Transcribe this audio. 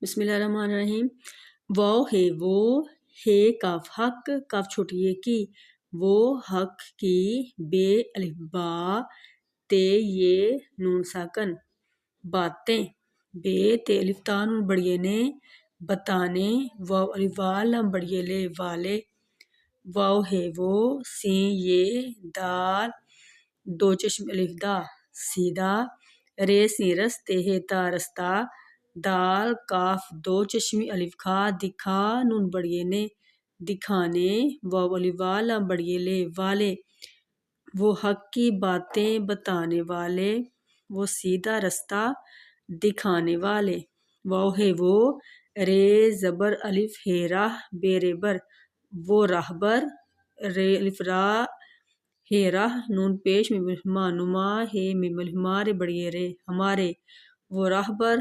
بسم اللہ الرحمن الرحیم۔ واو ہے وہ، ہے کاف حق، کاف چھوٹی ہے کی، وہ حق کی، بے الف با، تے یہ نون ساکن، باتیں، بے تے الف تا نون بڑیے نے، بتانے، واو الف وا لام بڑیے لے، والے، واو ہے وہ، سین یہ، دال دو چشم الف دا، سیدھا، رے سین رس، تے ہے تا رستہ، دال کاف دو چشمی الف کھا، دکھا نون بڑیے نے، دکھانے، واو الف وا لام بڑیے لے، والے، وہ حق کی باتیں بتانے والے، وہ سیدھا رستہ دکھانے والے، واو ہے وہ، رے زبر الف ہے راہ، بے رے بر، وہ راہبر، رے الف را ہے راہ، نون پیش میم الف ما، نما ہے میم الف ما، رے بڑیے رے، ہمارے، وہ راہبر